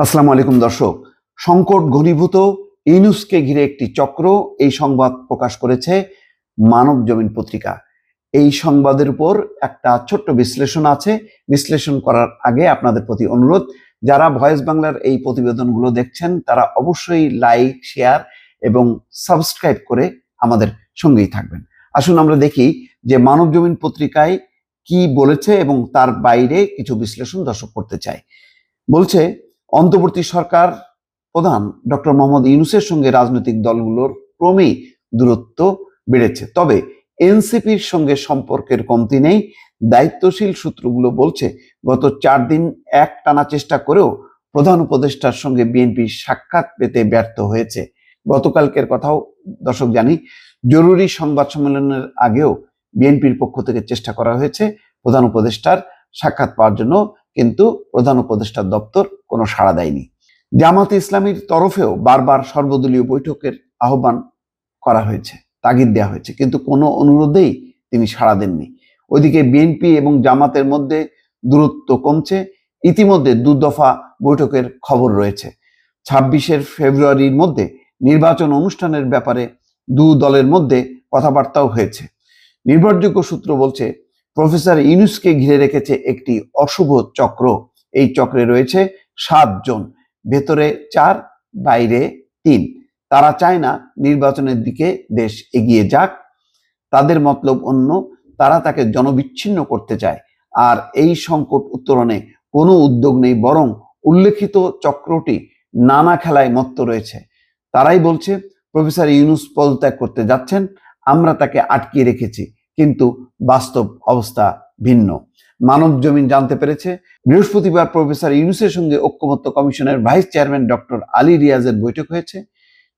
আসসালামু আলাইকুম দর্শক। সংকট ঘনীভূত ইউনূসকে ঘিরে একটি চক্র, এই সংবাদ প্রকাশ করেছে মানব জমিন পত্রিকা। এই সংবাদের উপর একটা ছোট্ট বিশ্লেষণ আছে। বিশ্লেষণ করার আগে আপনাদের প্রতি অনুরোধ, যারা ভয়েস বাংলার এই প্রতিবেদনগুলো দেখছেন তারা অবশ্যই লাইক, শেয়ার এবং সাবস্ক্রাইব করে আমাদের সঙ্গেই থাকবেন। আসুন আমরা দেখি যে মানব জমিন পত্রিকায় কি বলেছে এবং তার বাইরে কিছু বিশ্লেষণ দর্শক করতে চাই। বলছে, অন্তর্বর্তী সরকার প্রধান ডক্টর মোহাম্মদ ইউনূসের সঙ্গে রাজনৈতিক দলগুলোর ক্রমেই দূরত্ব বেড়েছে, তবে এনসিপির সঙ্গে সম্পর্কের কমতি নেই। দায়িত্বশীল সূত্রগুলো বলছে, গত 4 দিন একটানা চেষ্টা করেও প্রধান উপদেষ্টার সঙ্গে বিএনপি সাক্ষাৎ পেতে ব্যর্থ হয়েছে। গতকালকের কথাও দর্শক জানি, জরুরি সংবাদ সম্মেলনের আগেও বিএনপির পক্ষ থেকে চেষ্টা করা হয়েছে প্রধান উপদেষ্টার সাক্ষাৎ পাওয়ার জন্য, কিন্তু প্রধান উপদেষ্টার দপ্তর কোনো সাড়া দেয়নি। জামাতে ইসলামীর তরফেও বারবার সর্বদলীয় বৈঠকের আহ্বান করা হয়েছে, তাগিদ দেওয়া হয়েছে, কিন্তু কোনো অনুরোধেই তিনি সাড়া দেননি। ওইদিকে বিএনপি এবং জামাতের মধ্যে দূরত্ব কমছে। ইতিমধ্যে 2 দফা বৈঠকের খবর রয়েছে। 26 ফেব্রুয়ারির মধ্যে নির্বাচন অনুষ্ঠানের ব্যাপারে 2 দলের মধ্যে কথাবার্তাও হয়েছে। নির্ভরযোগ্য সূত্র বলছে, প্রফেসর ইউনূসকে ঘিরে রেখেছে একটি অশুভ চক্র। এই চক্রে রয়েছে 7 জন, ভেতরে 4, বাইরে 3। তারা চায় না নির্বাচনের দিকে দেশ এগিয়ে যাক, তাদের মতলব অন্য। তারা তাকে জনবিচ্ছিন্ন করতে চায়। আর এই সংকট উত্তরণে কোনো উদ্যোগ নেই, বরং উল্লেখিত চক্রটি নানা খেলায় মত্ত রয়েছে। তারাই বলছে, প্রফেসর ইউনূস পদত্যাগ করতে যাচ্ছেন, আমরা তাকে আটকিয়ে রেখেছি, কিন্তু বাস্তব অবস্থা ভিন্ন। মানব জমিন জানতে পেরেছে, বৃহস্পতিবার প্রফেসর ইউনূসের সঙ্গে ঐকমত্য কমিশনের ভাইস চেয়ারম্যান ডক্টর আলী রিয়াজের বৈঠক হয়েছে।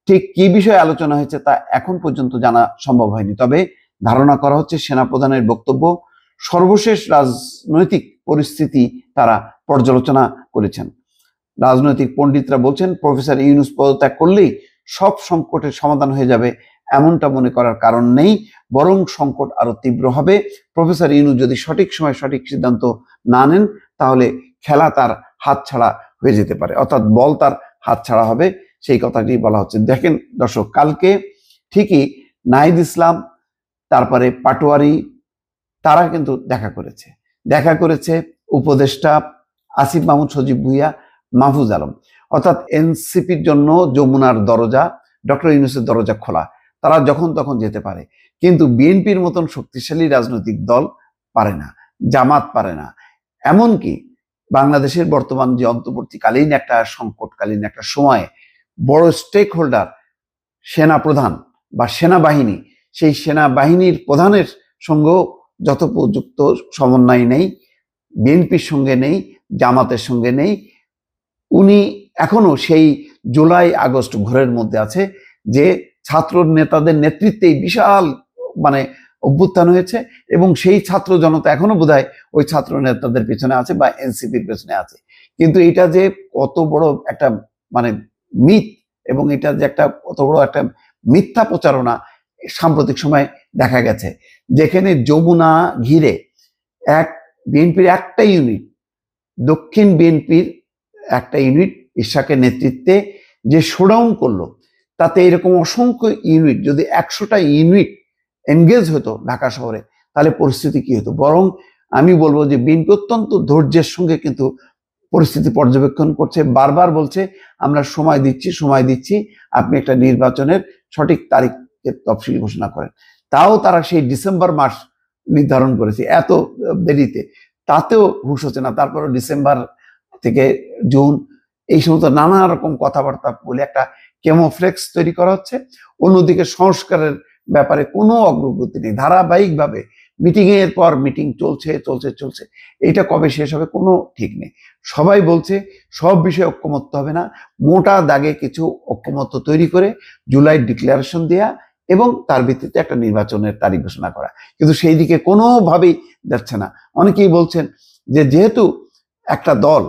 ঠিক কি বিষয়ে আলোচনা হয়েছে তা এখন পর্যন্ত জানা সম্ভব হয়নি, তবে ধারণা করা হচ্ছে সেনাপ্রধানের বক্তব্য, সর্বশেষ রাজনৈতিক পরিস্থিতি তারা পর্যালোচনা করেছেন। রাজনৈতিক পণ্ডিতরা বলছেন, প্রফেসর ইউনূস পদত্যাগ করলেই সব সংকটের সমাধান হয়ে যাবে এমনটা মনে করার কারণ নেই, বরং সংকট আরো তীব্র হবে। প্রফেসর ইউনূস যদি সঠিক সময় সঠিক সিদ্ধান্ত না নেন, তাহলে খেলা তার হাতছাড়া হয়ে যেতে পারে, অর্থাৎ বল তার হাতছাড়া হবে, সেই কথাটি বলা হচ্ছে। দেখেন দর্শক, কালকে ঠিকই নাহিদ ইসলাম, তারপরে পাটোয়ারি, তারা কিন্তু দেখা করেছে উপদেষ্টা আসিফ মাহমুদ, সজীব ভুঁইয়া, মাহফুজ আলম। অর্থাৎ এনসিপির জন্য যমুনার দরজা, ডক্টর ইউনূসের দরজা খোলা, তারা যখন তখন যেতে পারে। কিন্তু বিএনপির মতন শক্তিশালী রাজনৈতিক দল পারে না, জামাত পারে না। এমনকি বাংলাদেশের বর্তমান যে অন্তর্বর্তীকালীন একটা সংকটকালীন একটা সময়ে বড় স্টেক হোল্ডার সেনাপ্রধান বা সেনাবাহিনী, সেই সেনাবাহিনীর প্রধানের সঙ্গেও যথোপযুক্ত সমন্বয় নেই, বিএনপির সঙ্গে নেই, জামাতের সঙ্গে নেই। উনি এখনো সেই জুলাই আগস্ট ঘোরের মধ্যে আছে, যে ছাত্র নেতাদের নেতৃত্বেই বিশাল অভ্যুত্থান হয়েছে, এবং সেই ছাত্র জনতা এখনো বোধহয় ওই ছাত্র নেতাদের পেছনে আছে বা এনসিপির পেছনে আছে। কিন্তু এটা যে কত বড় একটা মিথ, এবং এটা যে একটা কত বড় একটা মিথ্যা প্রচারণা সাম্প্রতিক সময় দেখা গেছে, যেখানে যমুনা ঘিরে বিএনপির একটা ইউনিট, দক্ষিণ বিএনপির একটা ইউনিট ইশাকের নেতৃত্বে যে শোডাউন করলো, তাতে এরকম অসংখ্য ইউনিট, যদি 100টা ইউনিট এনগেজ হতো ঢাকা শহরে, তাহলে পরিস্থিতি কি হতো? বরং আমি বলবো যে বিএনপি অত্যন্ত ধৈর্যের সঙ্গে কিন্তু পরিস্থিতি পর্যবেক্ষণ করছে, বারবার বলছে আমরা সময় দিচ্ছি, আপনি একটা নির্বাচনের সঠিক তারিখের তফসিল ঘোষণা করেন। তাও তারা সেই ডিসেম্বর মাস নির্ধারণ করেছে, এত দেরিতে, তাতেও হুঁশ হচ্ছে না। তারপরে ডিসেম্বর থেকে জুন, এই সমস্ত নানা রকম কথাবার্তা বলে একটা কেমোফ্লেক্স তৈরি করা হচ্ছে। অন্যদিকে সংস্কারের ব্যাপারে কোনো অগ্রগতি নেই, ধারাবাহিকভাবে মিটিং এর পর মিটিং চলছে। এটা কবে শেষ হবে কোনো ঠিক নেই। সবাই বলছে সব বিষয়ে ঐক্যমত্য হবে না, মোটা দাগে কিছু ঐক্যমত্য তৈরি করে জুলাই ডিক্লারেশন দেয়া এবং তার ভিত্তিতে একটা নির্বাচনের তারিখ ঘোষণা করা, কিন্তু সেই দিকে কোনোভাবেই যাচ্ছে না। অনেকেই বলছেন যে যেহেতু একটা দল,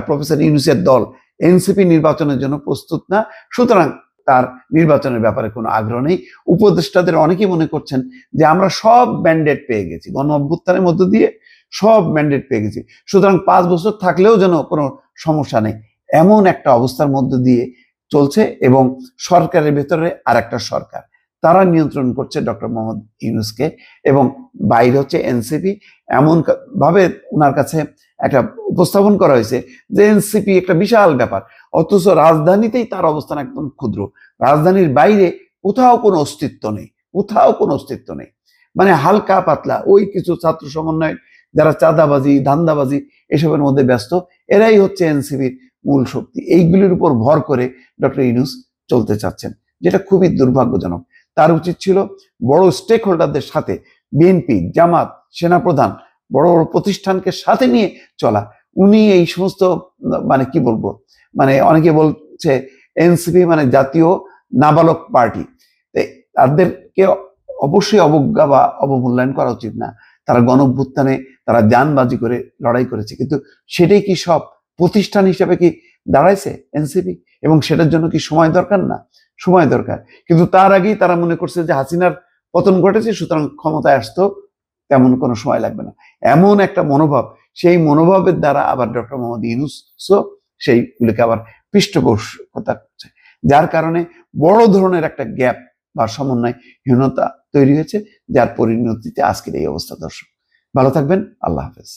প্রফেসর ইউনূসের দল, এনসিপি নির্বাচনের জন্য প্রস্তুত না, সুতরাং তার নির্বাচনের ব্যাপারে কোনো আগ্রহ নেই। উপদেষ্টাদের অনেকেই মনে করছেন যে আমরা সব ম্যান্ডেট পেয়ে গেছি, গণ অভ্যুত্থানের মধ্য দিয়ে সব ম্যান্ডেট পেয়ে গেছি, সুতরাং 5 বছর থাকলেও যেন কোনো সমস্যা নেই। এমন একটা অবস্থার মধ্য দিয়ে চলছে, এবং সরকারের ভেতরে আর একটা সরকার, তারা নিয়ন্ত্রণ করছে ডক্টর মোহাম্মদ ইউনূসকে, এবং বাইরে হচ্ছে এনসিপি। এমন ভাবে ওনার কাছে একটা উপস্থাপন করা হয়েছে যে এনসিপি একটা বিশাল ব্যাপার, অথচ রাজধানীতেই তার অবস্থান একদম ক্ষুদ্র। রাজধানীর বাইরে কোথাও কোনো অস্তিত্ব নেই, কোথাও কোনো অস্তিত্ব নেই। মানে হালকা পাতলা ওই কিছু ছাত্র সমন্বয় যারা চাঁদাবাজি ধান্দাবাজি এসবের মধ্যে ব্যস্ত, এরাই হচ্ছে এনসিপির মূল শক্তি। এইগুলির উপর ভর করে ডক্টর ইউনূস চলতে চাচ্ছেন, যেটা খুবই দুর্ভাগ্যজনক। তার উচিত ছিল বড় স্টেক হোল্ডারদের সাথে, বিএনপি, জামাত, সেনাপ্রধান, বড় বড় প্রতিষ্ঠানকে সাথে নিয়ে চলা। উনি এই সমস্ত মানে কি বলবো, মানে অনেকে বলছে এনসিপি মানে জাতীয় নাবালক পার্টি, তাদেরকে অবশ্যই অবজ্ঞা বা অবমূল্যায়ন করা উচিত না। তারা গণঅভ্যুত্থানে তারা জানবাজি করে লড়াই করেছে, কিন্তু সেটাই কি সব প্রতিষ্ঠান হিসেবে কি দাঁড়াইছে এনসিপি? এবং সেটার জন্য কি সময় দরকার? না, সময় দরকার। কিন্তু তার আগেই তারা মনে করছে যে হাসিনার পতন ঘটেছে, সুতরাং ক্ষমতায় আসতেও তেমন কোনো সময় লাগবে না, এমন একটা মনোভাব। সেই মনোভাবের দ্বারা আবার ডক্টর মোহাম্মদ ইউনূসও সেইগুলিকে আবার পৃষ্ঠপোষকতা করছে, যার কারণে বড় ধরনের একটা গ্যাপ বা সমন্বয়হীনতা তৈরি হয়েছে, যার পরিণতিতে আজকের এই অবস্থা। দর্শক ভালো থাকবেন, আল্লাহ হাফেজ।